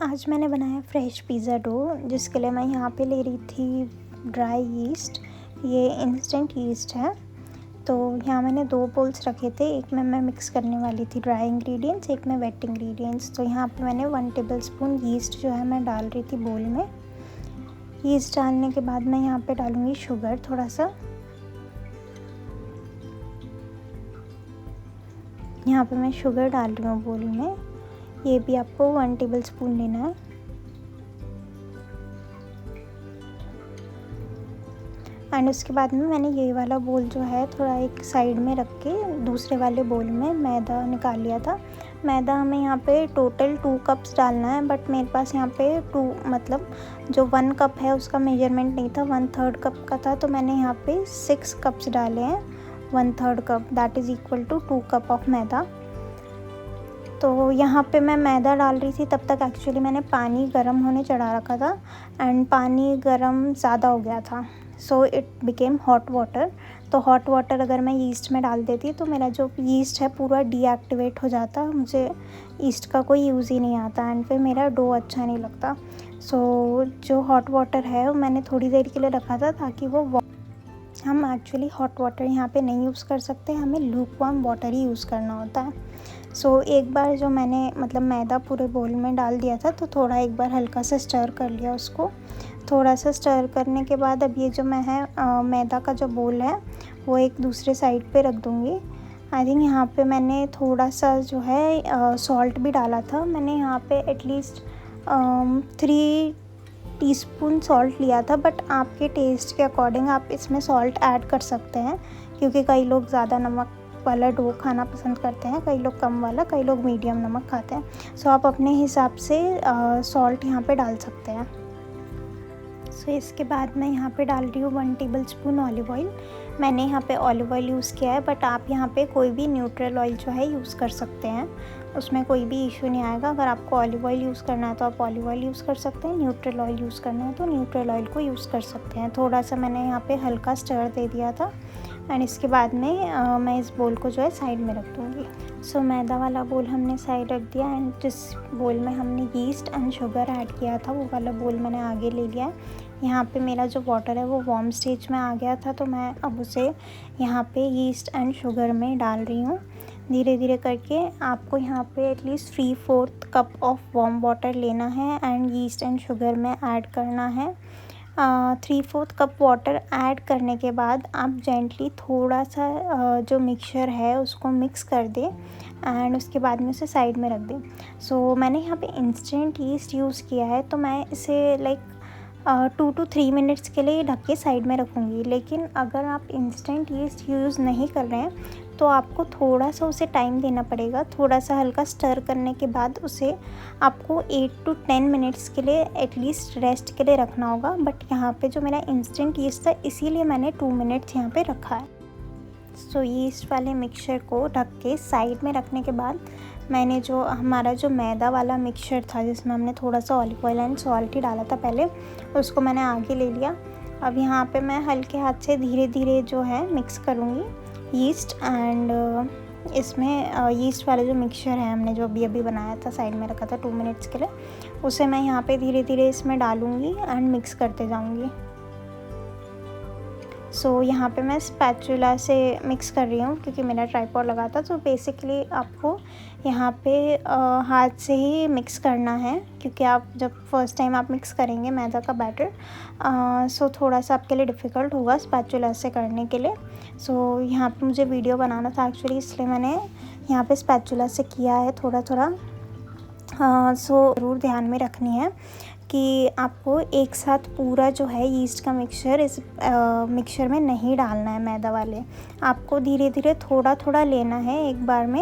आज मैंने बनाया फ्रेश पिज़्ज़ा डो, जिसके लिए मैं यहाँ पे ले रही थी ड्राई यीस्ट। ये इंस्टेंट यीस्ट है। तो यहाँ मैंने 2 बोल्स रखे थे, एक में मैं मिक्स करने वाली थी ड्राई इंग्रेडिएंट्स, एक में वेट इंग्रेडिएंट्स। तो यहाँ पे मैंने 1 टेबलस्पून यीस्ट जो है मैं डाल रही थी बोल में। यीस्ट डालने के बाद मैं यहाँ पे डालूँगी शुगर थोड़ा सा। यहाँ पे मैं शुगर डाल रही हूँ बोल में। ये भी आपको 1 टेबलस्पून लेना है। एंड उसके बाद में मैंने ये वाला बोल जो है थोड़ा एक साइड में रख के दूसरे वाले बोल में मैदा निकाल लिया था। मैदा हमें यहाँ पे टोटल 2 कप्स डालना है, बट मेरे पास यहाँ पे 2 मतलब जो 1 कप है उसका मेजरमेंट नहीं था, 1/3 कप का था। तो मैंने यहाँ पे 6 कप्स डाले हैं, 1/3 cup, that is equal to 2 cup of maida. तो यहाँ पे मैं मैदा डाल रही थी, तब तक एक्चुअली मैंने पानी गर्म होने चढ़ा रखा था एंड पानी गर्म ज़्यादा हो गया था, so it became hot water. तो हॉट वाटर अगर मैं यीस्ट में डाल देती तो मेरा जो यीस्ट है पूरा डीएक्टिवेट हो जाता, मुझे यीस्ट का कोई यूज़ ही नहीं आता एंड फिर मेरा डो अच्छा नहीं लगता। सो जो हॉट वाटर है वो मैंने थोड़ी देर के लिए रखा था ताकि वो हम एक्चुअली हॉट वाटर यहाँ पे नहीं यूज़ कर सकते, हमें लूकवार्म वाटर ही यूज़ करना होता है। सो एक बार जो मैंने मतलब मैदा पूरे बोल में डाल दिया था, तो थोड़ा एक बार हल्का सा स्टर कर लिया उसको। थोड़ा सा स्टर करने के बाद अब ये जो मैं है मैदा का जो बोल है वो एक दूसरे साइड पे रख दूँगी। आई थिंक यहाँ पे मैंने थोड़ा सा जो है सॉल्ट भी डाला था। मैंने यहाँ पे एटलीस्ट 3 टीस्पून सॉल्ट लिया था, बट आपके टेस्ट के अकॉर्डिंग आप इसमें सॉल्ट ऐड कर सकते हैं, क्योंकि कई लोग ज़्यादा नमक वाला डो खाना पसंद करते हैं, कई लोग कम वाला, कई लोग मीडियम नमक खाते हैं। सो आप अपने हिसाब से सॉल्ट यहाँ पे डाल सकते हैं। सो इसके बाद मैं यहाँ पे डाल रही हूँ 1 टेबलस्पून ऑलिव ऑयल। मैंने यहाँ पे ऑलिव ऑयल यूज़ किया है, बट आप यहाँ पे कोई भी न्यूट्रल ऑयल जो है यूज़ कर सकते हैं, उसमें कोई भी इशू नहीं आएगा। अगर आपको ऑलिव ऑयल यूज़ करना है तो आप ऑलिव ऑयल यूज़ कर सकते हैं, न्यूट्रल ऑयल यूज़ करना है तो न्यूट्रल ऑयल को यूज़ कर सकते हैं। थोड़ा सा मैंने यहाँ पे हल्का स्टर दे दिया था एंड इसके बाद में मैं इस बोल को जो है साइड में रख दूँगी। सो मैदा वाला बोल हमने साइड रख दिया एंड जिस बोल में हमने यीस्ट एंड शुगर ऐड किया था वो वाला बोल मैंने आगे ले लिया है। यहाँ पे मेरा जो वाटर है वो वार्म स्टेज में आ गया था, तो मैं अब उसे यहाँ पे यीस्ट एंड शुगर में डाल रही हूँ। धीरे धीरे करके आपको यहाँ पे at least 3/4 cup of warm water लेना है एंड यीस्ट एंड शुगर में ऐड करना है। 3/4 कप वाटर ऐड करने के बाद आप जेंटली थोड़ा सा जो मिक्सचर है उसको मिक्स कर दें एंड उसके बाद में उसे साइड में रख दें। सो मैंने यहाँ पे इंस्टेंट यीस्ट यूज़ किया है, तो मैं इसे लाइक 2 to 3 मिनट्स के लिए ढक के साइड में रखूँगी। लेकिन अगर आप इंस्टेंट यीस्ट यूज़ नहीं कर रहे हैं तो आपको थोड़ा सा उसे टाइम देना पड़ेगा। थोड़ा सा हल्का स्टर करने के बाद उसे आपको 8 to 10 मिनट्स के लिए एटलीस्ट रेस्ट के लिए रखना होगा। बट यहाँ पे जो मेरा इंस्टेंट यीस्ट था इसीलिए मैंने 2 मिनट्स यहाँ पे रखा है। सो यीस्ट वाले मिक्सचर को ढक के साइड में रखने के बाद मैंने जो हमारा जो मैदा वाला मिक्सचर था जिसमें हमने थोड़ा सा ऑलिव ऑयल एंड सॉल्ट ही डाला था पहले, उसको मैंने आगे ले लिया। अब यहाँ पे मैं हल्के हाथ से धीरे धीरे जो है मिक्स करूँगी यीस्ट एंड इसमें यीस्ट वाला जो मिक्सचर है हमने जो अभी बनाया था साइड में रखा था 2 मिनट्स के लिए, उसे मैं यहाँ पे धीरे धीरे इसमें डालूँगी एंड मिक्स करते जाऊँगी। सो यहाँ पे मैं स्पैचुला से मिक्स कर रही हूँ क्योंकि मेरा ट्राइपॉड लगा था। तो बेसिकली आपको यहाँ पे हाथ से ही मिक्स करना है, क्योंकि आप जब फर्स्ट टाइम आप मिक्स करेंगे मैदा का बैटर, सो थोड़ा सा आपके लिए डिफ़िकल्ट होगा स्पैचुला से करने के लिए। सो यहाँ पे मुझे वीडियो बनाना था एक्चुअली, इसलिए मैंने यहाँ पे स्पैचुला से किया है थोड़ा थोड़ा। सो ज़रूर ध्यान में रखनी है कि आपको एक साथ पूरा जो है यीस्ट का मिक्सचर इस मिक्सचर में नहीं डालना है मैदा वाले। आपको धीरे धीरे थोड़ा थोड़ा लेना है एक बार में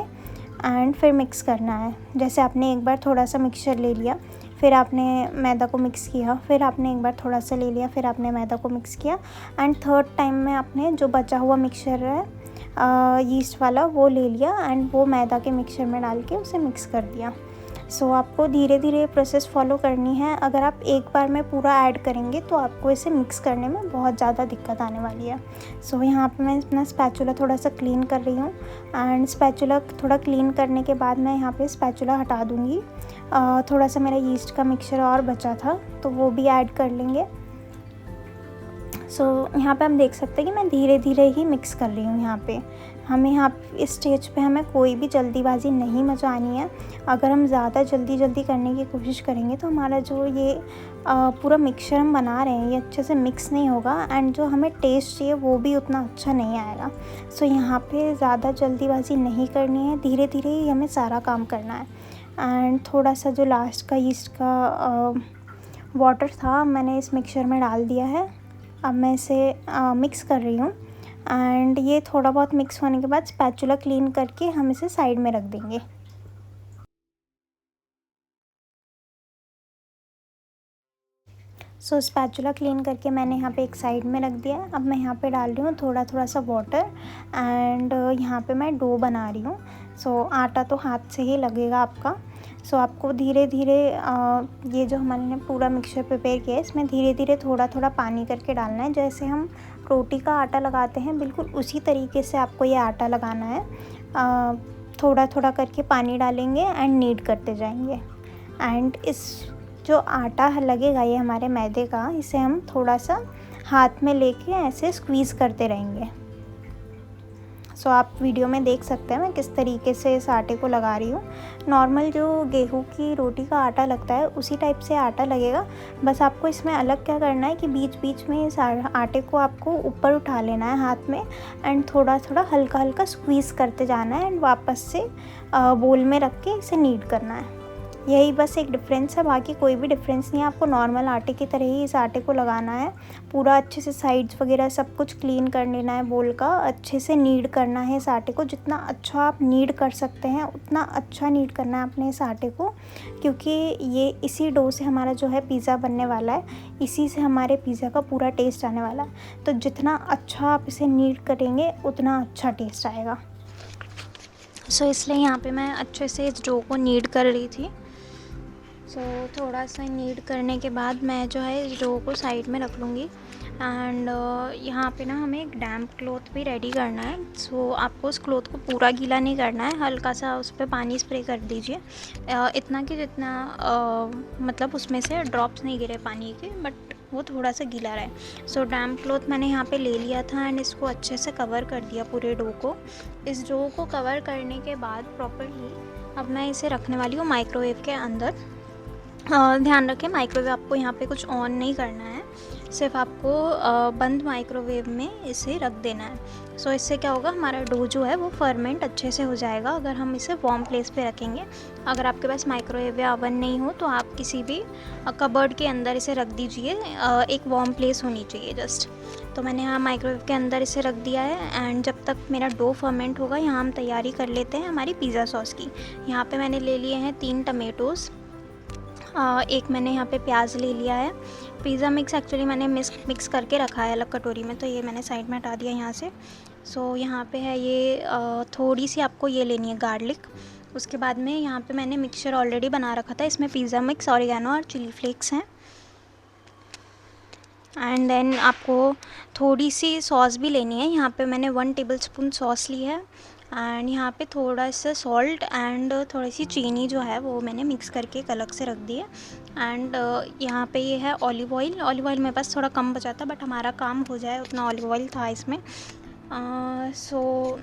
एंड फिर मिक्स करना है। जैसे आपने एक बार थोड़ा सा मिक्सचर ले लिया, फिर आपने मैदा को मिक्स किया, फिर आपने एक बार थोड़ा सा ले लिया, फिर आपने मैदा को मिक्स किया एंड थर्ड टाइम में आपने जो बचा हुआ मिक्सचर है यीस्ट वाला वो ले लिया एंड वो मैदा के मिक्सचर में डाल के उसे मिक्स कर दिया। सो आपको धीरे धीरे प्रोसेस फॉलो करनी है। अगर आप एक बार में पूरा ऐड करेंगे तो आपको इसे मिक्स करने में बहुत ज़्यादा दिक्कत आने वाली है। सो यहाँ पे मैं अपना स्पैचुला थोड़ा सा क्लीन कर रही हूँ एंड स्पैचुला थोड़ा क्लीन करने के बाद मैं यहाँ पे स्पैचुला हटा दूँगी। थोड़ा सा मेरा यीस्ट का मिक्सचर और बचा था तो वो भी ऐड कर लेंगे। सो यहाँ पे हम देख सकते हैं कि मैं धीरे धीरे ही मिक्स कर रही हूँ। यहाँ इस स्टेज पे हमें कोई भी जल्दीबाजी नहीं मचानी है। अगर हम ज़्यादा जल्दी करने की कोशिश करेंगे तो हमारा जो ये पूरा मिक्सचर हम बना रहे हैं ये अच्छे से मिक्स नहीं होगा एंड जो हमें टेस्ट चाहिए वो भी उतना अच्छा नहीं आएगा। सो यहाँ पे ज़्यादा जल्दीबाजी नहीं करनी है, धीरे धीरे ही हमें सारा काम करना है। एंड थोड़ा सा जो लास्ट का यीस्ट का वाटर था मैंने इस मिक्सचर में डाल दिया है। अब मैं इसे मिक्स कर रही हूँ एंड ये थोड़ा बहुत मिक्स होने के बाद स्पैचुला क्लीन करके हम इसे साइड में रख देंगे। सो स्पैचुला क्लीन करके मैंने यहाँ पे एक साइड में रख दिया है। अब मैं यहाँ पे डाल रही हूँ थोड़ा सा वाटर एंड यहाँ पे मैं डो बना रही हूँ। सो आटा तो हाथ से ही लगेगा आपका। सो आपको धीरे धीरे ये जो हमने पूरा मिक्सचर प्रिपेयर किया है इसमें धीरे धीरे थोड़ा पानी करके डालना है। जैसे हम रोटी का आटा लगाते हैं बिल्कुल उसी तरीके से आपको ये आटा लगाना है। थोड़ा करके पानी डालेंगे एंड नीड करते जाएंगे एंड इस जो आटा लगेगा ये हमारे मैदे का, इसे हम थोड़ा सा हाथ में लेके ऐसे स्क्वीज़ करते रहेंगे। सो आप वीडियो में देख सकते हैं मैं किस तरीके से इस आटे को लगा रही हूँ। नॉर्मल जो गेहूं की रोटी का आटा लगता है उसी टाइप से आटा लगेगा। बस आपको इसमें अलग क्या करना है कि बीच बीच में इस आटे को आपको ऊपर उठा लेना है हाथ में एंड थोड़ा हल्का स्क्वीज़ करते जाना है एंड वापस से बोल में रख के इसे नीड करना है। यही बस एक डिफरेंस है, बाकी कोई भी डिफरेंस नहीं है। आपको नॉर्मल आटे की तरह ही इस आटे को लगाना है। पूरा अच्छे से साइड्स वगैरह सब कुछ क्लीन कर लेना है बोल का। अच्छे से नीड करना है इस आटे को। जितना अच्छा आप नीड कर सकते हैं उतना अच्छा नीड करना है अपने इस आटे को, क्योंकि ये इसी डो से हमारा जो है पिज़्ज़ा बनने वाला है। इसी से हमारे पिज़्ज़ा का पूरा टेस्ट आने वाला है। तो जितना अच्छा आप इसे नीड करेंगे उतना अच्छा टेस्ट आएगा। सो इसलिए यहाँ पे मैं अच्छे से इस डो को नीड कर रही थी। सो थोड़ा सा नीड करने के बाद मैं जो है इस डो को साइड में रख लूँगी एंड यहाँ पे ना हमें एक डैम्प क्लॉथ भी रेडी करना है। सो आपको उस क्लॉथ को पूरा गीला नहीं करना है, हल्का सा उस पर पानी स्प्रे कर दीजिए। इतना कि जितना मतलब उसमें से ड्रॉप्स नहीं गिरे पानी के, बट वो थोड़ा सा गीला रहे। सो डैम्प क्लॉथ मैंने यहाँ पे ले लिया था एंड इसको अच्छे से कवर कर दिया पूरे डो को। इस डो को कवर करने के बाद प्रॉपर्ली अब मैं इसे रखने वाली हूँ माइक्रोवेव के अंदर। ध्यान रखें माइक्रोवेव आपको यहाँ पे कुछ ऑन नहीं करना है, सिर्फ आपको बंद माइक्रोवेव में इसे रख देना है। सो इससे क्या होगा, हमारा डो जो है वो फर्मेंट अच्छे से हो जाएगा अगर हम इसे वार्म प्लेस पे रखेंगे। अगर आपके पास माइक्रोवेव या ओवन नहीं हो तो आप किसी भी कबर्ड के अंदर इसे रख दीजिए। एक वार्म प्लेस होनी चाहिए जस्ट। तो मैंने यहाँ माइक्रोवेव के अंदर इसे रख दिया है एंड जब तक मेरा डो फर्मेंट होगा यहाँ हम तैयारी कर लेते हैं हमारी पिज़्ज़ा सॉस की। यहाँ पर मैंने ले लिए हैं 3 टमेटोज़, एक मैंने यहाँ पे प्याज ले लिया है। पिज़्ज़ा मिक्स एक्चुअली मैंने मिक्स करके रखा है अलग कटोरी में, तो ये मैंने साइड में हटा दिया यहाँ से। सो यहाँ पे है ये थोड़ी सी आपको ये लेनी है गार्लिक। उसके बाद में यहाँ पे मैंने मिक्सचर ऑलरेडी बना रखा था, इसमें पिज़्ज़ा मिक्स, ऑरिगेनो और चिली फ्लेक्स हैं। एंड देन आपको थोड़ी सी सॉस भी लेनी है। यहाँ पे मैंने 1 टेबलस्पून सॉस ली है एंड यहाँ पे थोड़ा सा सॉल्ट एंड थोड़ी सी चीनी जो है वो मैंने मिक्स करके एक अलग से रख दी है। एंड यहाँ पे ये है ऑलिव ऑयल। ऑलिव ऑयल मेरे पास थोड़ा कम बचा था बट हमारा काम हो जाए उतना ऑलिव ऑयल था इसमें। सो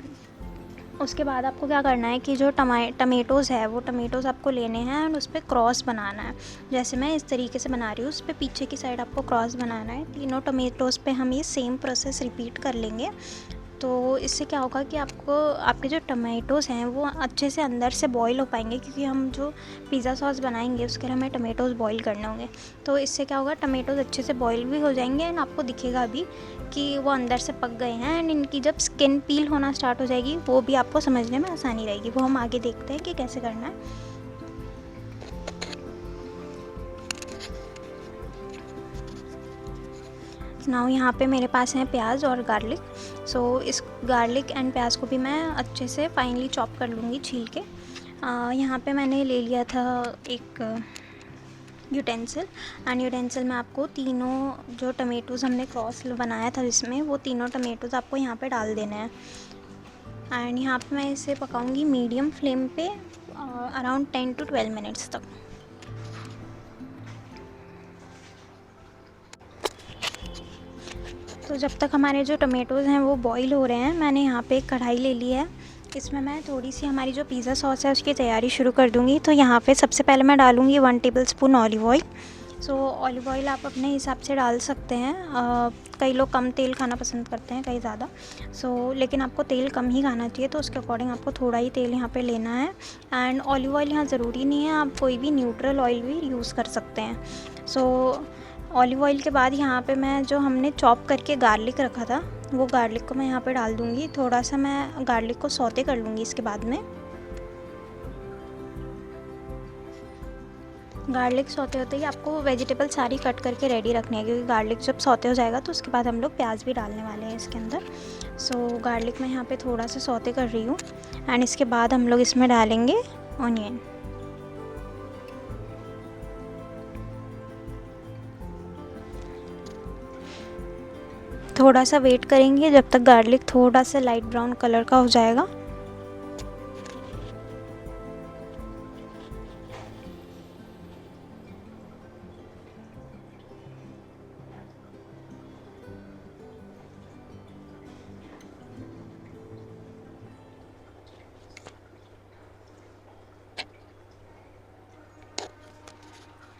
उसके बाद आपको क्या करना है कि जो टमेटोज़ है वो टमेटोज़ आपको लेने हैं और उस पर क्रॉस बनाना है। जैसे मैं इस तरीके से बना रही हूँ, उस पर पीछे की साइड आपको क्रॉस बनाना है। तीनों टमेटोज़ पे हम ये सेम प्रोसेस रिपीट कर लेंगे। तो इससे क्या होगा कि आपको आपके जो टमेटोज़ हैं वो अच्छे से अंदर से बॉईल हो पाएंगे, क्योंकि हम जो पिज़्ज़ा सॉस बनाएंगे उसके लिए हमें टमेटोज़ बॉईल करने होंगे। तो इससे क्या होगा, टमेटोज़ अच्छे से बॉईल भी हो जाएंगे एंड आपको दिखेगा भी कि वो अंदर से पक गए हैं। एंड इनकी जब स्किन पील होना स्टार्ट हो जाएगी वो भी आपको समझने में आसानी रहेगी। वो हम आगे देखते हैं कि कैसे करना है। नाउ यहाँ पे मेरे पास है प्याज और गार्लिक। सो इस गार्लिक एंड प्याज को भी मैं अच्छे से फाइनली चॉप कर लूँगी छील के। यहाँ पे मैंने ले लिया था एक यूटेंसिल, एंड यूटेंसिल में आपको तीनों जो टमेटोज़ हमने क्रॉस बनाया था जिसमें, वो तीनों टमेटोज़ आपको यहाँ पे डाल देने हैं। एंड यहाँ पे मैं इसे पकाऊंगी मीडियम फ्लेम पे अराउंड 10 to 12 मिनट्स तक। तो जब तक हमारे जो टमेटोज़ हैं वो बॉईल हो रहे हैं, मैंने यहाँ पे एक कढ़ाई ले ली है। इसमें मैं थोड़ी सी हमारी जो पिज़्ज़ा सॉस है उसकी तैयारी शुरू कर दूँगी। तो यहाँ पे सबसे पहले मैं डालूँगी 1 टेबलस्पून ऑलिव ऑयल। सो ऑलिव ऑयल आप अपने हिसाब से डाल सकते हैं। कई लोग कम तेल खाना पसंद करते हैं, कई ज़्यादा। लेकिन आपको तेल कम ही खाना चाहिए, तो उसके अकॉर्डिंग आपको थोड़ा ही तेल यहाँ पे लेना है। एंड ऑलिव ऑयल यहाँ ज़रूरी नहीं है, आप कोई भी न्यूट्रल ऑयल भी यूज़ कर सकते हैं। ऑलिव ऑयल के बाद यहाँ पे मैं जो हमने चॉप करके गार्लिक रखा था, वो गार्लिक को मैं यहाँ पे डाल दूँगी। थोड़ा सा मैं गार्लिक को सौते कर लूँगी। इसके बाद में गार्लिक सौते होते ही आपको वेजिटेबल सारी कट करके रेडी रखनी है, क्योंकि गार्लिक जब सौते हो जाएगा तो उसके बाद हम लोग प्याज भी डालने वाले हैं इसके अंदर। गार्लिक मैं यहाँ पे थोड़ा सा सौते कर रही हूँ, एंड इसके बाद हम लोग इसमें डालेंगे ऑनियन। थोड़ा सा वेट करेंगे जब तक गार्लिक थोड़ा सा लाइट ब्राउन कलर का हो जाएगा।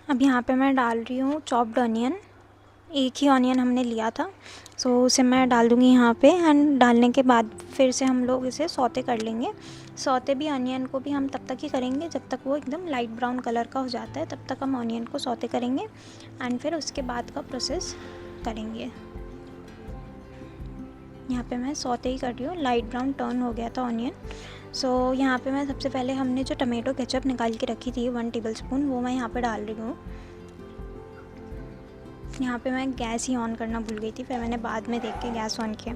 अब यहाँ पे मैं डाल रही हूँ चॉप्ड ऑनियन। एक ही ऑनियन हमने लिया था, उसे मैं डाल दूँगी यहाँ पे। एंड डालने के बाद फिर से हम लोग इसे सौते कर लेंगे। सौते भी ऑनियन को भी हम तब तक ही करेंगे जब तक वो एकदम लाइट ब्राउन कलर का हो जाता है, तब तक हम ऑनियन को सौते करेंगे एंड फिर उसके बाद का प्रोसेस करेंगे। यहाँ पे मैं सौते ही कर रही हूँ, लाइट ब्राउन टर्न हो गया था ऑनियन। यहाँ पे मैं सबसे पहले हमने जो टमाटो केचप निकाल के रखी थी 1 टेबलस्पून, वो मैं यहाँ पे डाल रही हूँ। यहाँ पे मैं गैस ही ऑन करना भूल गई थी, फिर मैंने बाद में देख के गैस ऑन किया।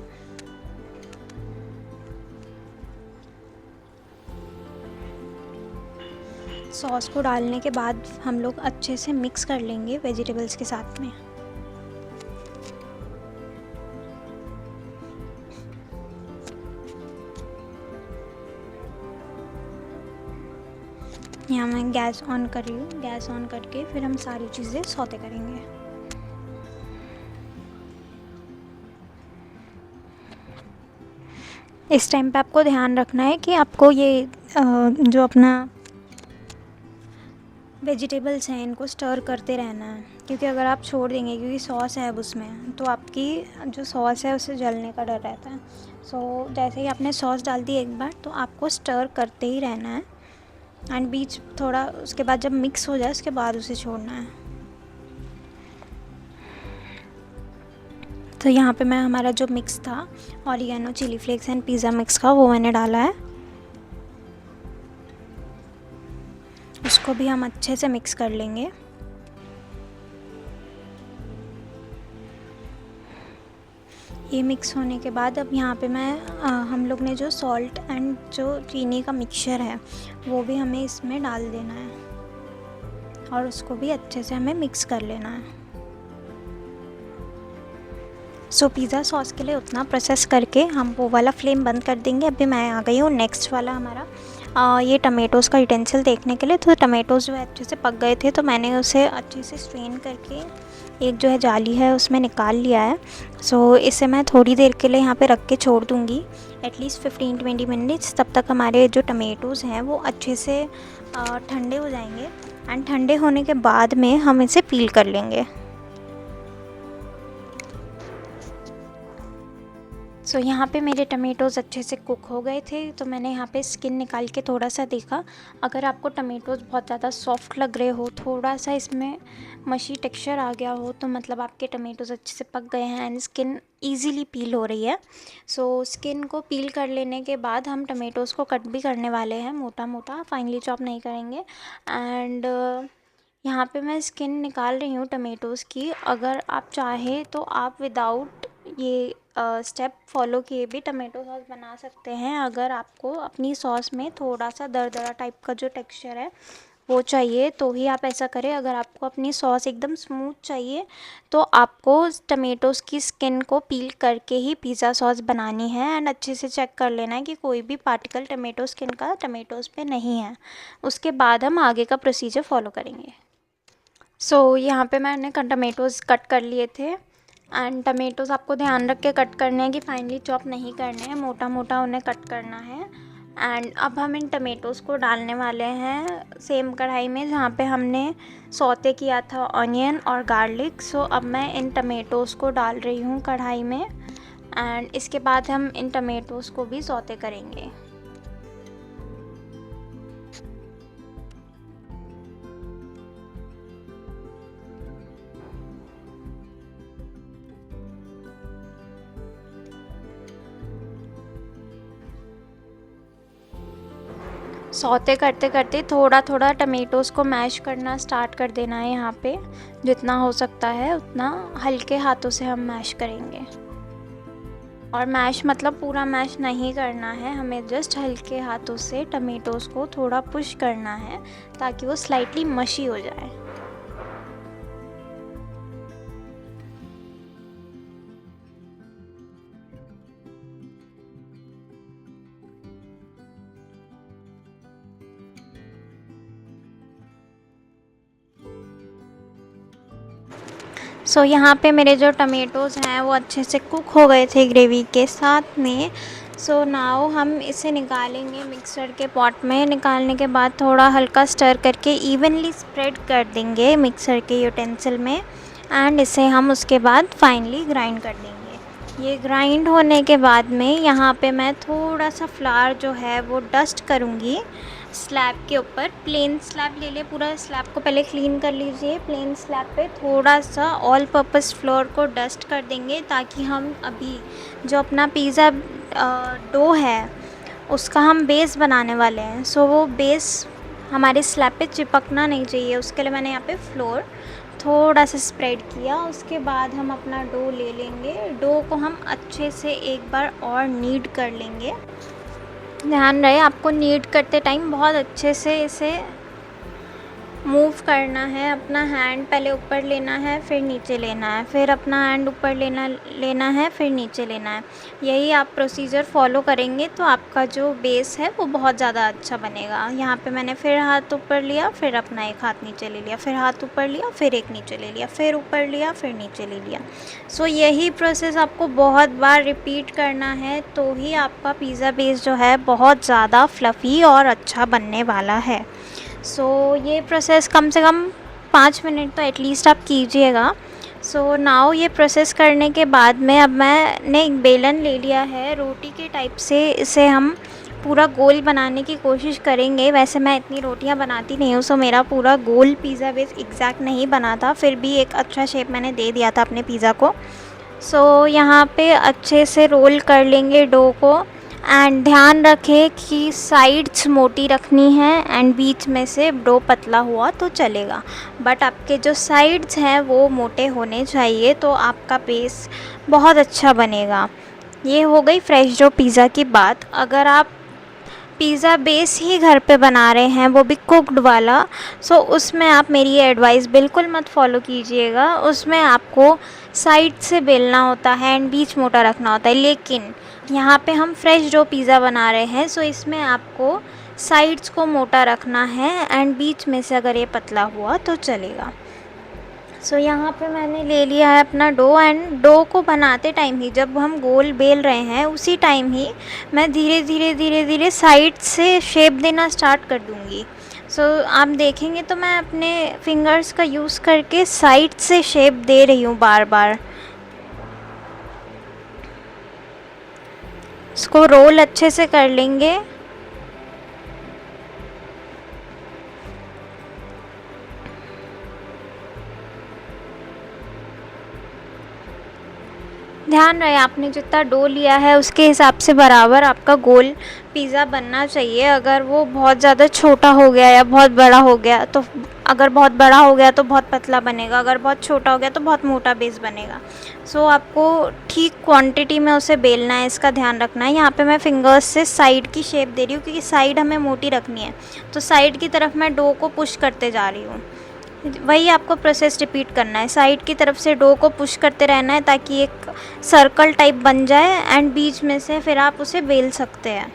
सॉस को डालने के बाद हम लोग अच्छे से मिक्स कर लेंगे वेजिटेबल्स के साथ में। यहाँ मैं गैस ऑन कर रही हूँ। गैस ऑन करके फिर हम सारी चीज़ें सौते करेंगे। इस टाइम पे आपको ध्यान रखना है कि आपको ये जो अपना वेजिटेबल्स हैं इनको स्टर करते रहना है, क्योंकि अगर आप छोड़ देंगे, क्योंकि सॉस है अब उसमें, तो आपकी जो सॉस है उसे जलने का डर रहता है। जैसे ही आपने सॉस डाल दी एक बार, तो आपको स्टर करते ही रहना है एंड बीच थोड़ा उसके बाद जब मिक्स हो जाए उसके बाद उसे छोड़ना है। तो यहाँ पे मैं हमारा जो मिक्स था oregano, chilli flakes and pizza mix का, वो मैंने डाला है। उसको भी हम अच्छे से मिक्स कर लेंगे। ये मिक्स होने के बाद अब यहाँ पे मैं हम लोग ने जो सॉल्ट एंड जो चीनी का मिक्सचर है वो भी हमें इसमें डाल देना है और उसको भी अच्छे से हमें मिक्स कर लेना है। पिज़्ज़ा सॉस के लिए उतना प्रोसेस करके हम वो वाला फ्लेम बंद कर देंगे। अभी मैं आ गई हूँ नेक्स्ट वाला हमारा ये टमेटोज़ का यूटेंसिल देखने के लिए। तो टमेटोज़ जो है अच्छे से पक गए थे, तो मैंने उसे अच्छे से स्ट्रेन करके एक जो है जाली है उसमें निकाल लिया है। इसे मैं थोड़ी देर के लिए यहाँ पे रख के छोड़ दूँगी, एटलीस्ट 15-20 मिनट्स। तब तक हमारे जो टमेटोज़ हैं वो अच्छे से ठंडे हो जाएंगे एंड ठंडे होने के बाद में हम इसे पील कर लेंगे। यहाँ पे मेरे टमेटोज़ अच्छे से कुक हो गए थे, तो मैंने यहाँ पे स्किन निकाल के थोड़ा सा देखा। अगर आपको टमेटोज़ बहुत ज़्यादा सॉफ्ट लग रहे हो, थोड़ा सा इसमें मशी टेक्सचर आ गया हो, तो मतलब आपके टमेटोज़ अच्छे से पक गए हैं एंड स्किन ईज़िली पील हो रही है। स्किन को पील कर लेने के बाद हम टमेटोज़ को कट भी करने वाले हैं, मोटा मोटा, फाइनली चॉप नहीं करेंगे। एंड यहाँ पे मैं स्किन निकाल रही हूँ टमेटोज़ की। अगर आप चाहें तो आप विदाउट ये स्टेप फॉलो किए भी टमेटो सॉस बना सकते हैं। अगर आपको अपनी सॉस में थोड़ा सा दरदरा टाइप का जो टेक्सचर है वो चाहिए तो ही आप ऐसा करें। अगर आपको अपनी सॉस एकदम स्मूथ चाहिए तो आपको टमेटोज़ की स्किन को पील करके ही पिज़्ज़ा सॉस बनानी है। एंड अच्छे से चेक कर लेना है कि कोई भी पार्टिकल टमेटो स्किन का टमेटोज़ पे नहीं है। उसके बाद हम आगे का प्रोसीजर फॉलो करेंगे। यहाँ पे मैंने टमेटोज़ कट कर लिए थे। एंड टमेटोज़ आपको ध्यान रख के कट करने हैं कि फाइनली चॉप नहीं करने हैं, मोटा मोटा उन्हें कट करना है। एंड अब हम इन टमेटोज़ को डालने वाले हैं सेम कढ़ाई में जहाँ पे हमने सौते किया था ऑनियन और गार्लिक। अब मैं इन टमेटोज़ को डाल रही हूँ कढ़ाई में। एंड इसके बाद हम इन टमेटोज़ को भी सौते करेंगे। सौते करते करते थोड़ा थोड़ा टमेटोज़ को मैश करना स्टार्ट कर देना है। यहाँ पे जितना हो सकता है उतना हल्के हाथों से हम मैश करेंगे। और मैश मतलब पूरा मैश नहीं करना है, हमें जस्ट हल्के हाथों से टमेटोज़ को थोड़ा पुश करना है ताकि वो स्लाइटली मशी हो जाए। यहाँ पे मेरे जो टमेटोज़ हैं वो अच्छे से कुक हो गए थे ग्रेवी के साथ में। नाउ हम इसे निकालेंगे मिक्सर के पॉट में। निकालने के बाद थोड़ा हल्का स्टर करके इवनली स्प्रेड कर देंगे मिक्सर के यूटेंसिल में। एंड इसे हम उसके बाद फाइनली ग्राइंड कर देंगे। ये ग्राइंड होने के बाद में यहाँ पे मैं थोड़ा सा फ्लावर जो है वो डस्ट करूँगी स्लैब के ऊपर। प्लेन स्लैब ले ले, पूरा स्लैब को पहले क्लीन कर लीजिए। प्लेन स्लैब पे थोड़ा सा ऑल पर्पस फ्लोर को डस्ट कर देंगे ताकि हम अभी जो अपना पिज़्ज़ा डो है उसका हम बेस बनाने वाले हैं। वो बेस हमारे स्लैब पे चिपकना नहीं चाहिए, उसके लिए मैंने यहाँ पे फ्लोर थोड़ा सा स्प्रेड किया। उसके बाद हम अपना डो ले लेंगे। डो को हम अच्छे से एक बार और नीड कर लेंगे। ध्यान रहे आपको नीड करते टाइम बहुत अच्छे से इसे मूव करना है। अपना हैंड पहले ऊपर लेना है, फिर नीचे लेना है, फिर अपना हैंड ऊपर लेना है, फिर नीचे लेना है। यही आप प्रोसीजर फॉलो करेंगे तो आपका जो बेस है वो बहुत ज़्यादा अच्छा बनेगा। यहाँ पे मैंने फिर हाथ ऊपर लिया, फिर अपना एक हाथ नीचे ले लिया, फिर हाथ ऊपर लिया, फिर एक नीचे ले लिया, फिर ऊपर लिया, फिर नीचे ले लिया। यही प्रोसेस आपको बहुत बार रिपीट करना है तो ही आपका पिज़्ज़ा बेस जो है बहुत ज़्यादा फ्लफ़ी और अच्छा बनने वाला है। ये प्रोसेस कम से कम 5 मिनट तो एटलीस्ट आप कीजिएगा। नाउ ये प्रोसेस करने के बाद में अब मैंने एक बेलन ले लिया है। रोटी के टाइप से इसे हम पूरा गोल बनाने की कोशिश करेंगे। वैसे मैं इतनी रोटियां बनाती नहीं हूँ, मेरा पूरा गोल पिज़्ज़ा बेस एग्जैक्ट नहीं बना था, फिर भी एक अच्छा शेप मैंने दे दिया था अपने पिज़्ज़ा को। यहाँ पे अच्छे से रोल कर लेंगे डो को। एंड ध्यान रखें कि साइड्स मोटी रखनी है एंड बीच में से डो पतला हुआ तो चलेगा, बट आपके जो साइड्स हैं वो मोटे होने चाहिए तो आपका बेस बहुत अच्छा बनेगा। ये हो गई फ्रेश डो पिज़्ज़ा की बात। अगर आप पिज़्ज़ा बेस ही घर पे बना रहे हैं वो भी कुक्ड वाला, उसमें आप मेरी एडवाइस बिल्कुल मत फॉलो कीजिएगा। उसमें आपको साइड से बेलना होता है एंड बीच मोटा रखना होता है। लेकिन यहाँ पे हम फ्रेश डो पिज़्ज़ा बना रहे हैं इसमें आपको साइड्स को मोटा रखना है एंड बीच में से अगर ये पतला हुआ तो चलेगा। यहाँ पे मैंने ले लिया है अपना डो। एंड डो को बनाते टाइम ही जब हम गोल बेल रहे हैं उसी टाइम ही मैं धीरे धीरे साइड से शेप देना स्टार्ट कर दूँगी। आप देखेंगे तो मैं अपने फिंगर्स का यूज़ करके साइड से शेप दे रही हूँ बार बार। इसको रोल अच्छे से कर लेंगे। ध्यान रहे आपने जितना डो लिया है उसके हिसाब से बराबर आपका गोल पिज़्ज़ा बनना चाहिए। अगर वो बहुत ज़्यादा छोटा हो गया या बहुत बड़ा हो गया तो अगर बहुत बड़ा हो गया तो बहुत पतला बनेगा, अगर बहुत छोटा हो गया तो बहुत मोटा बेस बनेगा। सो आपको ठीक क्वांटिटी में उसे बेलना है, इसका ध्यान रखना है। यहाँ पे मैं फिंगर्स से साइड की शेप दे रही हूँ क्योंकि साइड हमें मोटी रखनी है, तो साइड की तरफ मैं डो को पुश करते जा रही हूँ। वही आपको प्रोसेस रिपीट करना है, साइड की तरफ से डो को पुश करते रहना है ताकि एक सर्कल टाइप बन जाए एंड बीच में से फिर आप उसे बेल सकते हैं।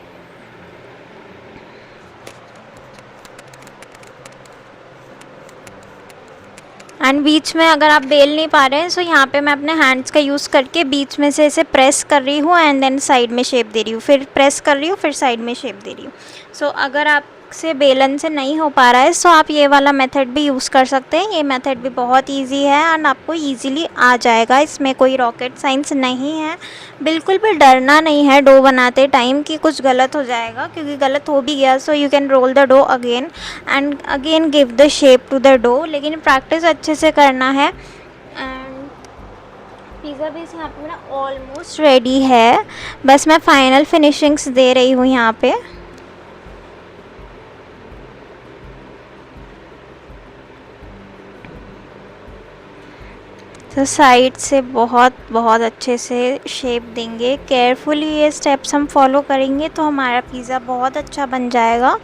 एंड बीच में अगर आप बेल नहीं पा रहे हैं, सो यहाँ पे मैं अपने हैंड्स का यूज़ करके बीच में से इसे प्रेस कर रही हूँ एंड देन साइड में शेप दे रही हूँ, फिर प्रेस कर रही हूँ, फिर साइड में शेप दे रही हूँ। सो अगर आपसे बेलन से नहीं हो पा रहा है सो आप ये वाला मेथड भी यूज़ कर सकते हैं। ये मेथड भी बहुत ईजी है एंड आपको ईजीली आ जाएगा, इसमें कोई रॉकेट साइंस नहीं है। बिल्कुल भी डरना नहीं है डो बनाते टाइम कि कुछ गलत हो जाएगा, क्योंकि गलत हो भी गया so you can roll the dough again and again give the shape to the dough, लेकिन प्रैक्टिस अच्छे से करना है। एंड पिज़्ज़ा बेस यहाँ पे मेरा ऑलमोस्ट रेडी है, बस मैं फाइनल फिनिशिंग्स दे रही हूँ यहाँ पे। तो साइड से बहुत बहुत अच्छे से शेप देंगे, केयरफुली ये स्टेप्स हम फॉलो करेंगे तो हमारा पिज़्ज़ा बहुत अच्छा बन जाएगा।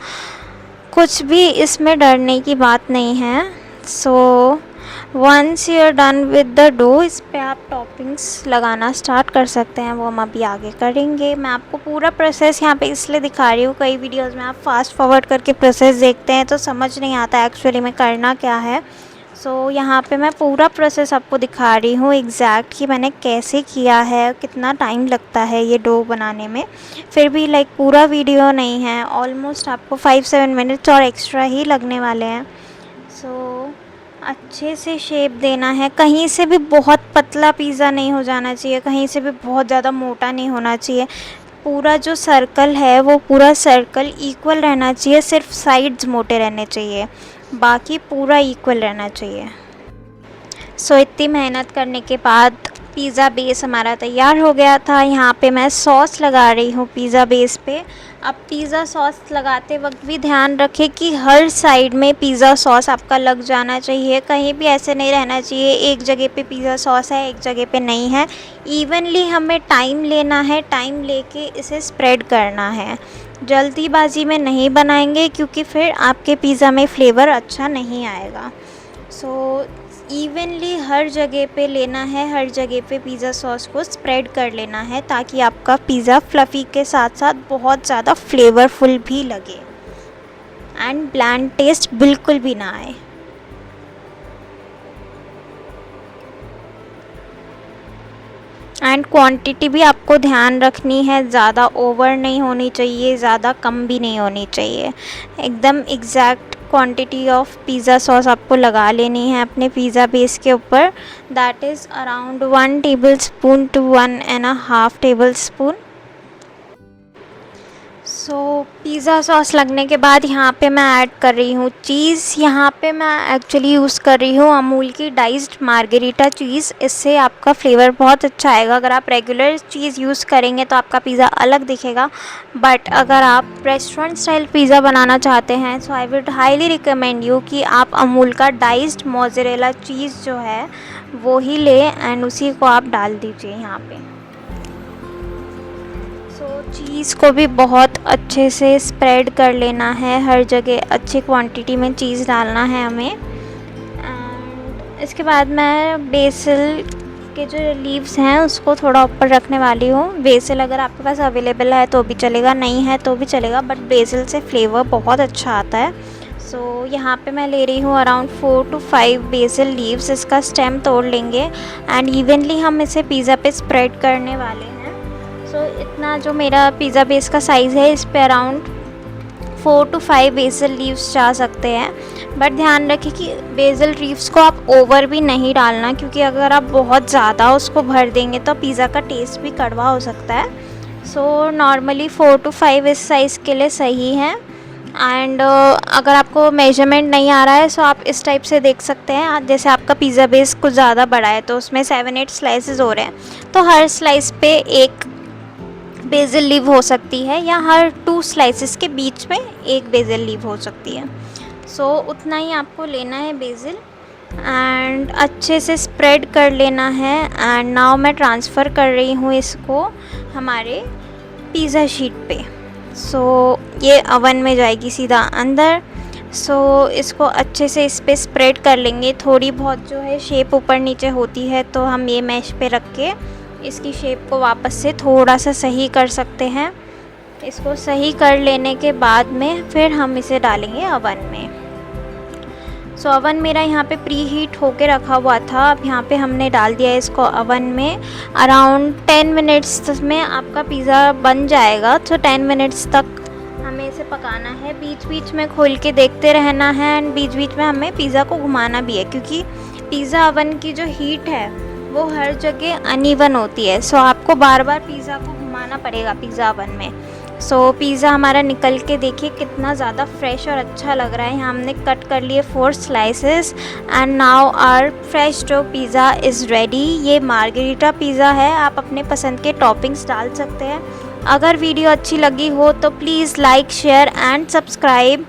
कुछ भी इसमें डरने की बात नहीं है। So once you are done with the dough, इस पे आप टॉपिंग्स लगाना स्टार्ट कर सकते हैं, वो हम अभी आगे करेंगे। मैं आपको पूरा प्रोसेस यहाँ पे इसलिए दिखा रही हूँ, कई वीडियोस में आप फास्ट फॉरवर्ड करके प्रोसेस देखते हैं तो समझ नहीं आता एक्चुअली में करना क्या है। सो यहाँ पे मैं पूरा प्रोसेस आपको दिखा रही हूँ एग्जैक्ट कि मैंने कैसे किया है, कितना टाइम लगता है ये डो बनाने में। फिर भी लाइक पूरा वीडियो नहीं है, ऑलमोस्ट आपको 5-7 मिनट्स और एक्स्ट्रा ही लगने वाले हैं। सो अच्छे से शेप देना है, कहीं से भी बहुत पतला पिज़्ज़ा नहीं हो जाना चाहिए, कहीं से भी बहुत ज़्यादा मोटा नहीं होना चाहिए। पूरा जो सर्कल है वो पूरा सर्कल इक्वल रहना चाहिए, सिर्फ साइड्स मोटे रहने चाहिए, बाकी पूरा इक्वल रहना चाहिए। सो इतनी मेहनत करने के बाद पिज़्ज़ा बेस हमारा तैयार हो गया था। यहाँ पे मैं सॉस लगा रही हूँ पिज़्ज़ा बेस पे। अब पिज़्ज़ा सॉस लगाते वक्त भी ध्यान रखें कि हर साइड में पिज़्ज़ा सॉस आपका लग जाना चाहिए, कहीं भी ऐसे नहीं रहना चाहिए एक जगह पे पिज़्ज़ा सॉस है एक जगह पे नहीं है। इवनली हमें टाइम लेना है, टाइम लेके इसे स्प्रेड करना है, जल्दीबाजी में नहीं बनाएंगे क्योंकि फिर आपके पिज़्ज़ा में फ्लेवर अच्छा नहीं आएगा। सो इवनली हर जगह पे लेना है, हर जगह पे पिज़्ज़ा सॉस को स्प्रेड कर लेना है ताकि आपका पिज़्ज़ा फ्लफ़ी के साथ साथ बहुत ज़्यादा फ्लेवरफुल भी लगे एंड ब्लैंड टेस्ट बिल्कुल भी ना आए। एंड क्वांटिटी भी आपको ध्यान रखनी है, ज़्यादा ओवर नहीं होनी चाहिए, ज़्यादा कम भी नहीं होनी चाहिए, एकदम exact quantity of pizza sauce आपको लगा लेनी है अपने पिज़्ज़ा बेस के ऊपर। That is around 1 tablespoon to 1.5 tablespoon. So pizza sauce लगने के बाद यहाँ पे मैं ऐड कर रही हूँ चीज़। यहाँ पे मैं एक्चुअली यूज़ कर रही हूँ अमूल की डाइस्ड मार्गरीटा चीज़, इससे आपका फ्लेवर बहुत अच्छा आएगा। अगर आप रेगुलर चीज़ यूज़ करेंगे तो आपका पिज़्ज़ा अलग दिखेगा, बट अगर आप रेस्टोरेंट स्टाइल पिज़्ज़ा बनाना चाहते हैं so I would highly recommend you कि आप अमूल का डाइस्ड मोज़रेला चीज़ जो है वो ही लें एंड उसी को आप डाल दीजिए यहाँ पे। चीज़ को भी बहुत अच्छे से स्प्रेड कर लेना है, हर जगह अच्छी क्वांटिटी में चीज़ डालना है हमें। एंड इसके बाद मैं बेसिल के जो लीव्स हैं उसको थोड़ा ऊपर रखने वाली हूँ। बेसिल अगर आपके पास अवेलेबल है तो भी चलेगा, नहीं है तो भी चलेगा, बट बेसिल से फ्लेवर बहुत अच्छा आता है। सो यहाँ पे मैं ले रही हूँ अराउंड 4 to 5 बेसिल लीव्स। इसका स्टेम तोड़ लेंगे एंड इवनली हम इसे पिज़्ज़ा पे स्प्रेड करने वाले हैं। सो इतना जो मेरा पिज़्ज़ा बेस का साइज़ है इस पे अराउंड 4 to 5 बेसिल लीव्स जा सकते हैं, बट ध्यान रखें कि बेसिल लीव्स को आप ओवर भी नहीं डालना, क्योंकि अगर आप बहुत ज़्यादा उसको भर देंगे तो पिज़्ज़ा का टेस्ट भी कड़वा हो सकता है। सो नॉर्मली 4 to 5 इस साइज़ के लिए सही है। एंड अगर आपको मेजरमेंट नहीं आ रहा है सो आप इस टाइप से देख सकते हैं। जैसे आपका पिज़्ज़ा बेस कुछ ज़्यादा बड़ा है तो उसमें 7-8 स्लाइसेस हो रहे हैं, तो हर स्लाइस पे एक बेसिल लीव हो सकती है, या हर 2 स्लाइसेस के बीच में एक बेसिल लीव हो सकती है। सो उतना ही आपको लेना है बेसिल एंड अच्छे से स्प्रेड कर लेना है। एंड नाउ मैं ट्रांसफ़र कर रही हूँ इसको हमारे पिज़्ज़ा शीट पे। सो ये अवन में जाएगी सीधा अंदर। सो इसको अच्छे से इस पे स्प्रेड कर लेंगे। थोड़ी बहुत जो है शेप ऊपर नीचे होती है तो हम ये मैश पे रख के इसकी शेप को वापस से थोड़ा सा सही कर सकते हैं। इसको सही कर लेने के बाद में फिर हम इसे डालेंगे अवन में। सो अवन मेरा यहाँ पे प्री हीट होके रखा हुआ था। अब यहाँ पे हमने डाल दिया है इसको अवन में। अराउंड 10 मिनट्स में आपका पिज़्ज़ा बन जाएगा। तो 10 मिनट्स तक हमें इसे पकाना है। बीच बीच में खोल के देखते रहना है एंड बीच बीच में हमें पिज़्ज़ा को घुमाना भी है, क्योंकि पिज़्ज़ा अवन की जो हीट है वो हर जगह अनइवन होती है। सो आपको बार बार पिज़्ज़ा को घुमाना पड़ेगा पिज़्ज़ा अवन में। सो पिज़्ज़ा हमारा निकल के देखिए कितना ज़्यादा फ्रेश और अच्छा लग रहा है। यहाँ हमने कट कर लिए 4 slices and now our fresh dough pizza is ready. ये मार्गरीटा पिज़्ज़ा है, आप अपने पसंद के टॉपिंग्स डाल सकते हैं। अगर वीडियो अच्छी लगी हो तो please like, share and subscribe.